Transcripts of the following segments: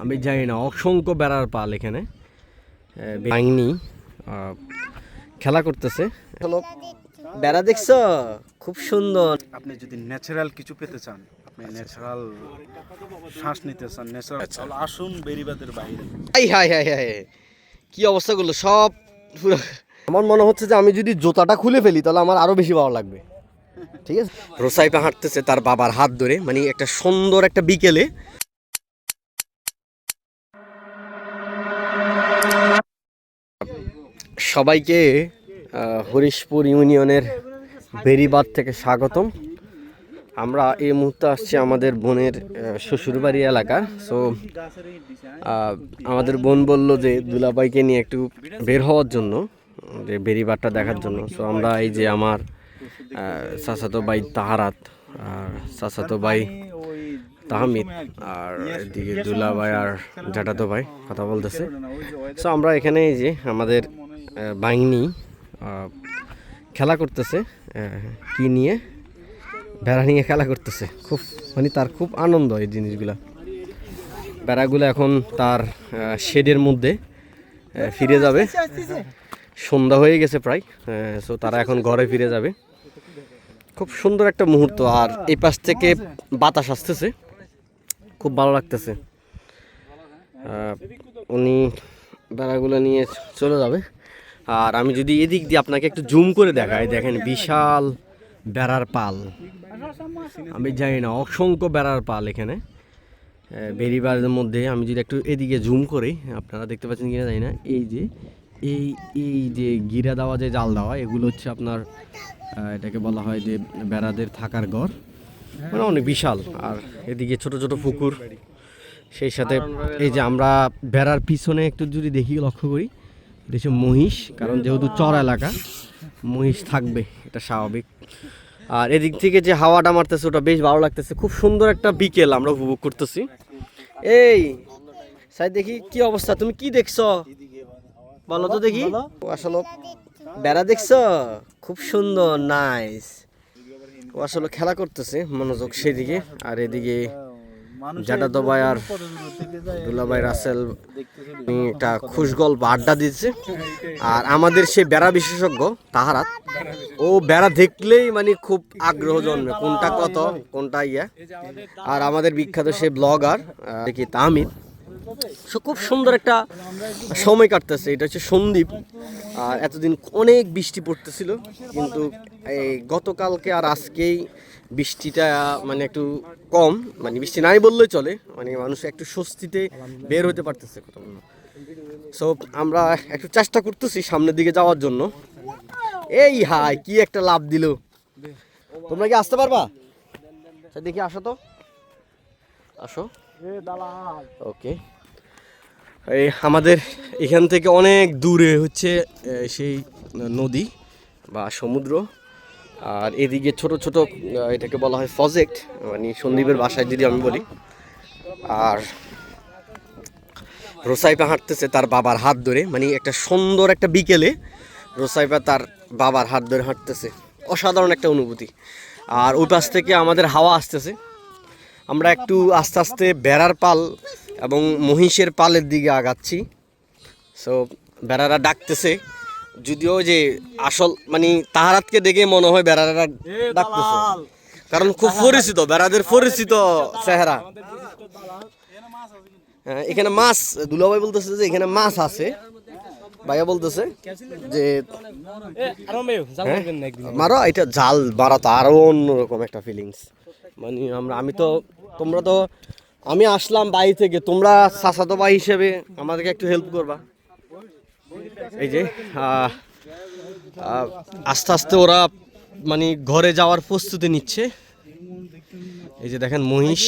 আমি জানি না, অসংখ্য বেড়ার পাল এখানে বাহিনী খেলা করতেছে। হলো বেড়া দেখছো, খুব সুন্দর। আপনি যদি ন্যাচারাল কিছু পেতে চান, আপনি ন্যাচারাল শ্বাস নিতে চান, ন্যাচারাল আসুন বেরিবাদের বাইরে। হাই হাই হাই হাই, কি অবস্থাগুলো সব পুরো। আমার মনে হচ্ছে যে আমি যদি জুতাটা খুলে ফেলি তাহলে আমার আরো বেশি ভালো লাগবে। ঠিক আছে, রোসাইপা হাঁটতেছে তার বাবার হাত ধরে, মানে একটা সুন্দর একটা বিকেলে। সবাইকে হরিশপুর ইউনিয়নের বেরিবাদ থেকে স্বাগতম। আমরা এই মুহূর্তে আসছি আমাদের বোনের শ্বশুরবাড়ি এলাকা। সো আমাদের বোন বলল যে দুলাভাইকে নিয়ে একটু বের হওয়ার জন্য, যে বেরিবাদটা দেখার জন্য। সো আমরা এই যে আমার চাচাতো ভাই তাহারাত আর চাচাতো ভাই তাহমিদ আর এদিকে দুলাভাই আর জ্যাঠাতো ভাই কথা বলতেছে। সো আমরা এখানে এই যে আমাদের বাহিনী খেলা করতেছে, কি নিয়ে, বেড়া নিয়ে খেলা করতেছে। খুব মানে তার খুব আনন্দ এই জিনিসগুলা। বেড়াগুলো এখন তার শেডের মধ্যে ফিরে যাবে। সন্ধ্যা হয়ে গেছে প্রায়, সো তারা এখন ঘরে ফিরে যাবে। খুব সুন্দর একটা মুহূর্ত। আর এই পাশ থেকে বাতাস আসতেছে, খুব ভালো লাগতেছে। উনি বেড়াগুলো নিয়ে চলে যাবে। আর আমি যদি এদিক দিয়ে আপনাকে একটু জুম করে দেখাই, দেখেন বিশাল বেড়ার পাল। আমি জানি না, অসংখ্য বেড়ার পাল এখানে বেরিবারের মধ্যে। আমি যদি একটু এদিকে জুম করি, আপনারা দেখতে পাচ্ছেন কিনা জানি না, এই যে এই যে গিরা দেওয়া, যে জাল দেওয়া, এগুলো হচ্ছে আপনার এটাকে বলা হয় যে বেড়াদের থাকার ঘর, মানে অনেক বিশাল। আর এদিকে ছোট ছোট পুকুর, সেই সাথে এই যে আমরা বেড়ার পিছনে একটু যদি দেখি, লক্ষ্য করি, এটা হচ্ছে মহিষ। কারণ যেহেতু চর এলাকা, মহিষ থাকবে, এটা স্বাভাবিক। আর এদিক থেকে যে হাওয়াটা মারতেছে ওটা বেশ ভালো লাগতেছে। খুব সুন্দর একটা বিকেল আমরা উপভোগ করতেছি। এই সাই দেখি কি অবস্থা, তুমি কি দেখছো বলো তো দেখি। আসলে বেড়া দেখছো, খুব সুন্দর, নাইস। ও আসলে খেলা করতেছে, মনোযোগ সেদিকে। আর এদিকে জ্যাঠাতো ভাই আর দুলাভাই রাসেল একটা খুশ গল্প আড্ডা দিচ্ছে। আর আমাদের সেই বেড়া বিশেষজ্ঞ তাহারাত, ও বেড়া দেখলেই মানে খুব আগ্রহ জন্মে, কোনটা কত কোনটা ইয়া। আর আমাদের বিখ্যাত সেই ব্লগার দেখি তাহমিদ, সে খুব সুন্দর একটা সময় কাটতেছে। এটা হচ্ছে সন্দ্বীপ। আর এতদিন অনেক বৃষ্টি পড়তেছিল, কিন্তু এই গতকালকে আর আজকেই বৃষ্টিটা মানে একটু কম, মানে বৃষ্টি নাই বললেই চলে, মানে মানুষ একটু স্বস্তিতে বের হতে পারতেছে। সো আমরা একটু চেষ্টা করতেছি সামনের দিকে যাওয়ার জন্য। এই হাই, কি একটা লাভ দিল। তোমরা কি আসতে পারবা? দেখি, আসো তো, আসো। ওকে, এই আমাদের এখান থেকে অনেক দূরে হচ্ছে সেই নদী বা সমুদ্র। আর এদিকে ছোট ছোট, এটাকে বলা হয় প্রজেক্ট, মানে সন্দ্বীপের ভাষায় যদি আমি বলি। আর রোসাইপা হাঁটতেছে তার বাবার হাত ধরে, মানে একটা সুন্দর একটা বিকেলে রোসাইপা তার বাবার হাত ধরে হাঁটতেছে। অসাধারণ একটা অনুভূতি। আর ওই পাশ থেকে আমাদের হাওয়া আসতেছে। আমরা একটু আস্তে আস্তে বেড়ার পাল এবং মহিষের পালের দিকে আগাচ্ছি। সো বেড়ারা ডাকতেছে, যদিও যে আসল মানে তাহারাতকে দেখে মনে হয় বেড়ারা ডাকতেছে, কারণ খুব পরিচিত, বেড়াদের পরিচিত চেহারা। হ্যাঁ, এখানে মাছ, দুলাভাই বলতেছে যে এখানে মাছ আছে। ভাইয়া বলতেছে যে মারো, এটা জাল মারা তো আরো অন্যরকম একটা ফিলিংস। মানে আমি তো, তোমরা তো, আমি আসলাম বাড়ি থেকে, তোমরা চাচাতো ভাই হিসেবে আমাদেরকে একটু হেল্প করবা। এই যে আস্তে আস্তে ওরা মানে ঘরে যাওয়ার প্রস্তুতি নিচ্ছে। এই যে দেখেন মহিষ,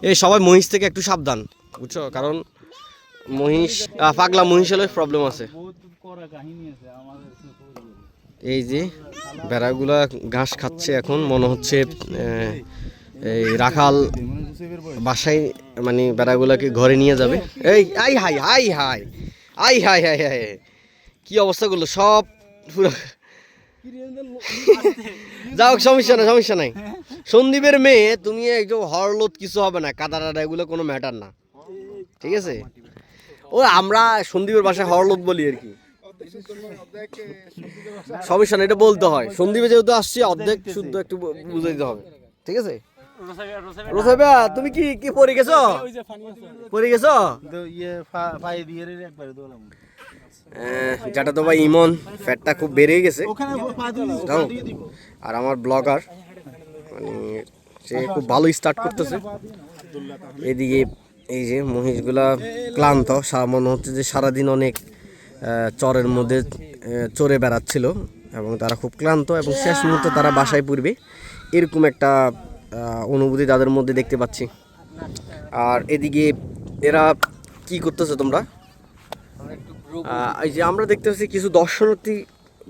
এই সবাই মহিষ থেকে একটু সাবধান, বুঝছো, কারণ মহিষ, পাগলা মহিষ হলে প্রবলেম আছে। এই যে বেড়াগুলা ঘাস খাচ্ছে, এখন মনে হচ্ছে এই রাখাল বাসায় মানে বেড়াগুলাকে ঘরে নিয়ে যাবে। এই I high high high, I high high high, কি অবস্থাগুলো সব পুরো। যাও, সমস্যা নাই, সমস্যা নাই। সন্দীপের মেয়ে তুমি একদম হরলোদ, কিছু হবে না, কাদা টাদা এগুলো কোনো ম্যাটার না। ঠিক আছে, ও আমরা সন্দীপের বাসায় হরলোক বলি আর কি, সমস্যা না, এটা বলতে হয়। সন্দীপে যেহেতু আসছি অর্ধেক শুদ্ধ একটু বুঝাইতে হবে, ঠিক আছে। রোসাইবা তুমি কি কি পড়ে গেছো, পড়ে গেছো? যেটা তো ভাই ইমন ফ্যাটটা খুব বেড়ে গেছে, আর আমার ব্লগার মানে সে খুব ভালো স্টার্ট করতেছে। এদিকে এই যে মহিষগুলা ক্লান্ত, মনে হচ্ছে যে সারাদিন অনেক চরের মধ্যে চড়ে বেড়াচ্ছিল এবং তারা খুব ক্লান্ত এবং শেষ মুহূর্তে তারা বাসায় পড়বে, এরকম একটা অনুভূতি তাদের মধ্যে দেখতে পাচ্ছি। আর এদিকে এরা কি করতেছে তোমরা, এই যে আমরা দেখতে পাচ্ছি কিছু দর্শনার্থী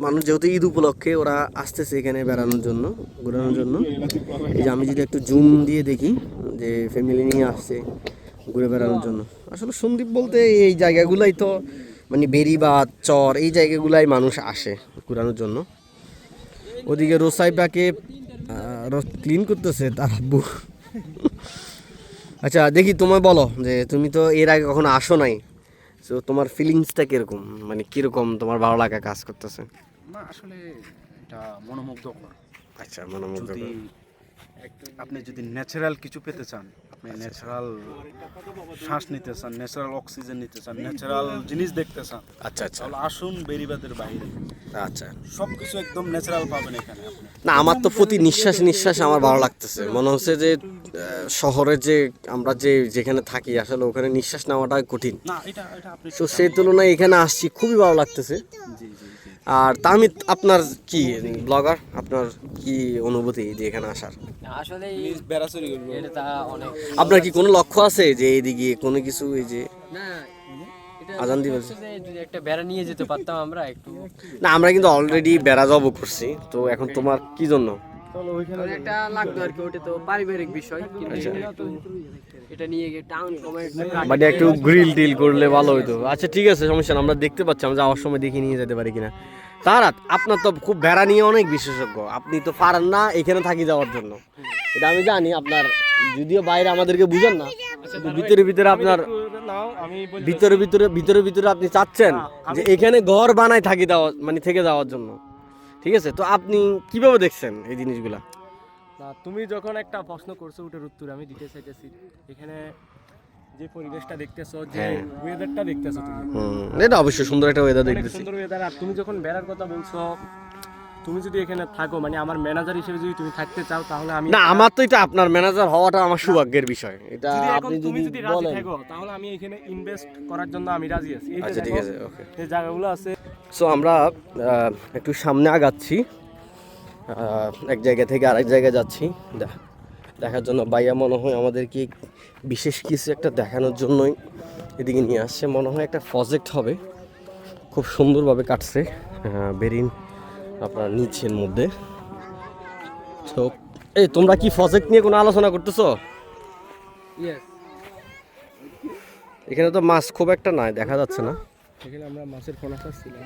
মানুষ, যেহেতু ঈদ উপলক্ষে ওরা আসতেছে এখানে বেড়ানোর জন্য, ঘোরানোর জন্য। এই যে আমি যদি একটু জুম দিয়ে দেখি যে ফ্যামিলি নিয়ে আসছে ঘুরে বেড়ানোর জন্য। আসলে সন্দ্বীপ বলতে এই জায়গাগুলাই তো মানে বেড়িবাঁধ চর, এই জায়গাগুলাই মানুষ আসে ঘোরানোর জন্য। ওদিকে রোসাইবাকে ক্লিন করতেছে তার আব্বু। আচ্ছা দেখি তোমায় বলো যে তুমি তো এর আগে কখনো আসো নাই, তো তোমার ফিলিংসটা কিরকম, মানে কিরকম তোমার ভালো লাগা কাজ করতেছে? না আসলে এটা মনোমুগ্ধকর। আচ্ছা মনোমুগ্ধকর। যদি আপনি যদি ন্যাচারাল কিছু পেতে চান, আপনি ন্যাচারাল শ্বাস নিতে চান, ন্যাচারাল অক্সিজেন নিতে চান, ন্যাচারাল জিনিস দেখতে চান, আচ্ছা আচ্ছা তাহলে আসুন বেড়িবাঁধের বাইরে। আচ্ছা, সবকিছু একদম ন্যাচারাল পাবেন এখানে আপনি। না আমার তো প্রতি নিঃশ্বাস নিঃশ্বাস আমার ভালো লাগতেছে, মনে হচ্ছে যে শহরে যে আমরা যেখানে থাকি আসলে ওখানে নিঃশ্বাস নেওয়াটা কঠিন, না এটা এটা আপনি তো সেই তুলনায় এখানে আসছি খুবই ভালো লাগতেছে। জি জি জি। আর তামিদ আপনার কি ব্লগার, আপনার কি অনুভূতি যে এখানে আসার? আসলে বেড়াচুরি করবো এটা অনেক আপনার কি কোনো লক্ষ্য আছে যে এইদিকে কোনো কিছু, এই যে না, এটা আজান দিয়ে বলছে? যে যদি একটা বেড়া নিয়ে যেতে পারতাম আমরা একটু, না আমরা কিন্তু অলরেডি বেড়া যাবো করছি, তো এখন তোমার কি জন্য? তাহলে একটা লাগতো আর কি, ওটা তো পারিবারিক বিষয়, কিন্তু এটা নিয়ে গিয়ে টাউন কমার্স মানে একটু গ্রিল টিল করলে ভালো হতো। আচ্ছা ঠিক আছে, সমস্যা না, আমরা দেখতে পাচ্ছি, আমরা যাওয়ার সময় দেখে নিয়ে যেতে পারি কিনা। তারা আপনার তো খুব ভেড়া নিয়ে অনেক বিশেষজ্ঞ, আপনি তো পারেন না এখানে থাকি যাওয়ার জন্য, এটা আমি জানি। আপনার যদিও বাইরে আমাদেরকে বুঝেন না, কিন্তু ভিতরে ভিতরে আপনার ভিতরে ভিতরে ভিতরে ভিতরে আপনি চাচ্ছেন যে এখানে ঘর বানায় থাকি যাওয়া, মানে থেকে যাওয়ার জন্য, ঠিক আছে। তো আপনি কিভাবে দেখছেন এই জিনিসগুলা? না তুমি যখন একটা প্রশ্ন করছো ওটার উত্তর আমি দিতে চাইতেছি। এখানে যে পরিবেশটা দেখতেছো, যে ওয়েদারটা দেখতেছো, তুমি এটা অবশ্যই সুন্দর একটা ওয়েদার অনেক দেখতেছি। সুন্দর ওয়েদার। আর তুমি যখন বেড়ার কথা বলছো, তুমি যদি এখানে থাকো, মানে আমার ম্যানেজার হিসেবে যদি তুমি থাকতে চাও, তাহলে আমি না আমার তো এটা আপনার ম্যানেজার হওয়াটা আমার সৌভাগ্যের বিষয়, এটা যদি এখন আপনি তুমি যদি যদি রাজি বলেন। থাকো, তাহলে আমি এখানে ইনভেস্ট করার জন্য আমি রাজি আছি। এই যে আচ্ছা ঠিক দেখো, আছে, ওকে। এই জায়গাগুলো আছে। সো আমরা একটু সামনে আগাচ্ছি, এক জায়গা থেকে আরেক জায়গায় যাচ্ছি দেখার জন্য। বাইয়া মনে হয় আমাদেরকে বিশেষ কিছু একটা দেখানোর জন্যই এদিকে নিয়ে আসছে, মনে হয় একটা প্রজেক্ট হবে, খুব সুন্দরভাবে কাটছে বেরিন আপনার নিচের মধ্যে। তো এই তোমরা কি প্রজেক্ট নিয়ে কোনো আলোচনা করতেছো? ইয়েস, এখানে তো মাছ খুব একটা নাই, দেখা যাচ্ছে না। এখানে আমরা মাছের পোনা খাচ্ছিলাম।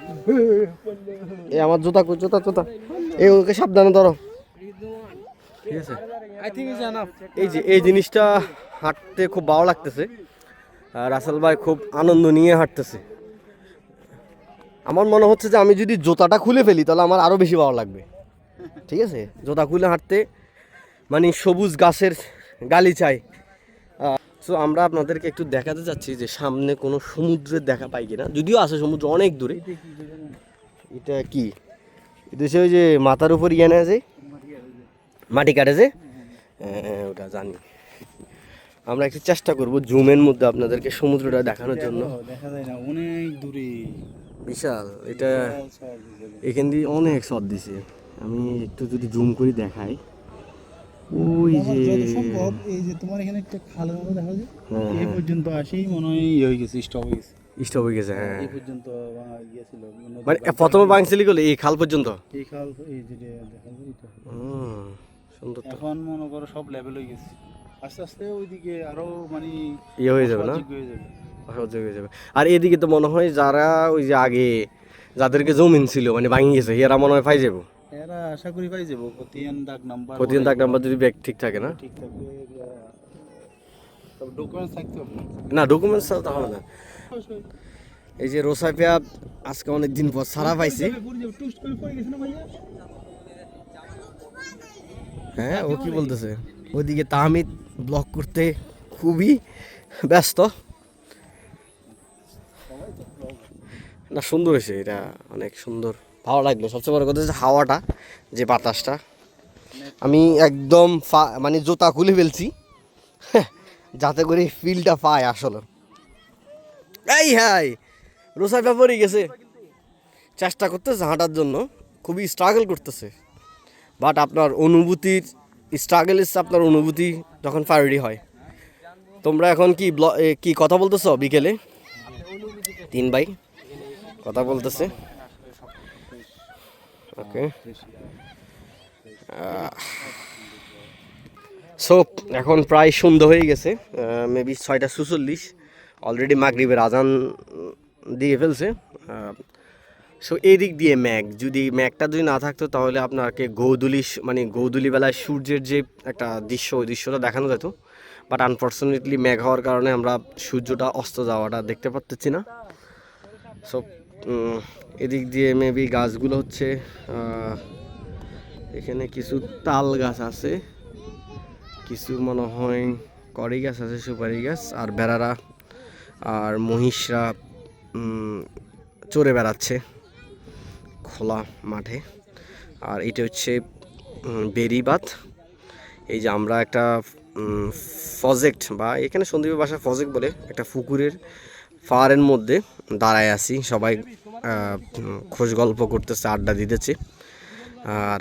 এই আমার জুতা জুতা জুতা, এই ওকে সাবধানে ধরো, ঠিক আছে। I think is enough. এই যে এই জিনিসটা হাঁটতে খুব ভালো লাগতেছে, আর রাসেল ভাই খুব আনন্দ নিয়ে হাঁটতেছে। আমার মনে হচ্ছে যে আমি যদি জুতাটা খুলে ফেলি তাহলে আমার আরও বেশি ভালো লাগবে, ঠিক আছে। জুতা খুলে হাঁটতে মানে সবুজ গাছের গালিচায়। সো আমরা আপনাদেরকে একটু দেখাতে চাচ্ছি যে সামনে কোনো সমুদ্রের দেখা পাই কিনা, যদিও আছে সমুদ্র অনেক দূরে। এটা কি এদেশে ওই যে মাথার উপর ইয়ে নেয় যে মাটি কাটে যে, ওটা জানি। আমরা একটু চেষ্টা করব জুমের মধ্যে আপনাদেরকে সমুদ্রটা দেখানোর জন্য। দেখা যায় না, অনেক দূরে বিশাল, এটা এখান দিয়ে অনেক শট দিছে। আমি একটু যদি জুম করে দেখাই, ওই যে সম্ভব এই যে তোমার এখানে একটা খালের মতো দেখা যায়, হ্যাঁ, এই পর্যন্ত আসেই মনে হয় ইয়ে হয়ে গেছে, স্টপ হয়ে গেছে। স্টপ হয়ে গেছে, হ্যাঁ। এই পর্যন্ত ইয়ে ছিল, মানে প্রথমে বাংসিলি করলে এই খাল পর্যন্ত। এই খাল, এই যে দেখা যায় এটা। সুন্দর তো, এখন মনে করো সব লেভেল হয়ে গেছে, আস্তে আস্তে ওইদিকে আরো মানে ইয়ে হয়ে যাবে না, সহজ হয়ে যাবে। সহজ হয়ে যাবে। আর এদিকে তো মনে হয় যারা ওই যে আগে যাদেরকে জমিন ছিল মানে ভাঙি গেছে, এরা মনে হয় পাই যাবো, এরা আশা করি পাই যাবো। প্রতিদিন দাগ নাম্বার প্রতিদিন তাক নাম্বার যদি ব্যাগ ঠিক থাকে না। ঠিক থাকলে ডকুমেন্টস থাকতে হবে। না ডকুমেন্টস তো হবে না। এই যে রোসাইফিয়া আজকে অনেক দিন পর সারা পাইছে। হ্যাঁ ও কি বলতেছে, ওইদিকে তাহমিদ ব্লগ করতে খুবই ব্যস্ত। না সুন্দর হয়েছে, এটা অনেক সুন্দর, ভালো লাগলো। সবচেয়ে বড় কথা হচ্ছে হাওয়াটা, যে বাতাসটা, আমি একদম মানে জুতা খুলে ফেলছি যাতে করে ফিলটা পায় আসলে। এই হ্যাঁ রোসাইফা পড়ে গেছে, চেষ্টা করতেছে হাঁটার জন্য, খুবই স্ট্রাগল করতেছে, বাট আপনার অনুভূতির স্ট্রাগল ইস আপনার অনুভূতি যখন প্রায়োরিটি হয়। তোমরা এখন কি কথা বলতেছো বিকেলে? 3 ভাই কথা বলতেছে। ওকে সো এখন প্রায় সন্ধ্যা হয়ে গেছে, মেবি 6:46। অলরেডি মাগরিবের আজান দিয়ে ফেলছে। সো এই দিক দিয়ে ম্যাঘ, যদি ম্যাঘটা যদি না থাকতো তাহলে আপনাকে গৌদুলি বেলায় সূর্যের যে একটা দৃশ্য, ওই দৃশ্যটা দেখানো যেত। বাট আনফর্চুনেটলি ম্যাঘ হওয়ার কারণে আমরা সূর্যটা অস্ত যাওয়াটা দেখতে পাচ্ছি না। সো এদিক দিয়ে মেবি গাছগুলো হচ্ছে, এখানে কিছু তাল গাছ আছে, কিছু মনে হয় কড়ি গাছ আছে, সুপারি গাছ, আর বেড়ারা আর মহিষরা চড়ে বেড়াচ্ছে খোলা মাঠে। আর এটা হচ্ছে বেরিবাঁধ। এই যে আমরা একটা প্রজেক্ট, বা এখানে সন্দীপের বাসা প্রজেক্ট বলে, একটা পুকুরের পাড়ের মধ্যে দাঁড়ায় আছি, সবাই খোঁজ গল্প করতেছে, আড্ডা দিতেছে, আর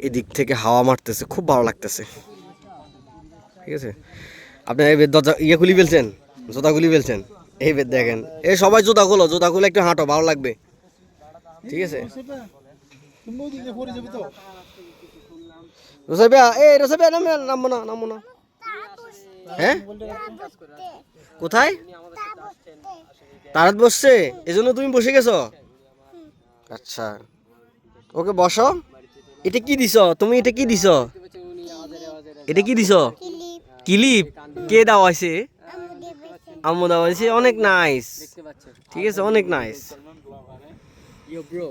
এদিক থেকে হাওয়া মারতেছে, খুব ভালো লাগতেছে। ঠিক আছে, আপনি এই দরজা খুলি ফেলছেন, জোতা খুলি ফেলছেন, এই বেদ দেখেন, এই সবাই জোতা খুলে একটু হাঁটো, ভালো লাগবে। ঠিক আছে রোসাইফিয়া নামবো না। হ্যাঁ কোথায় তারাত বসছে, এজন্য তুমি বসে গেছো? আচ্ছা ওকে বসো। এটা কি দিছ তুমি? এটা কি দিছ? এটা কি দিছ? ক্লিপ? কে দেওয়াইছে? আম্মু দেওয়াইছে। অনেক নাইস, ঠিক আছে, অনেক নাইস। Yo bro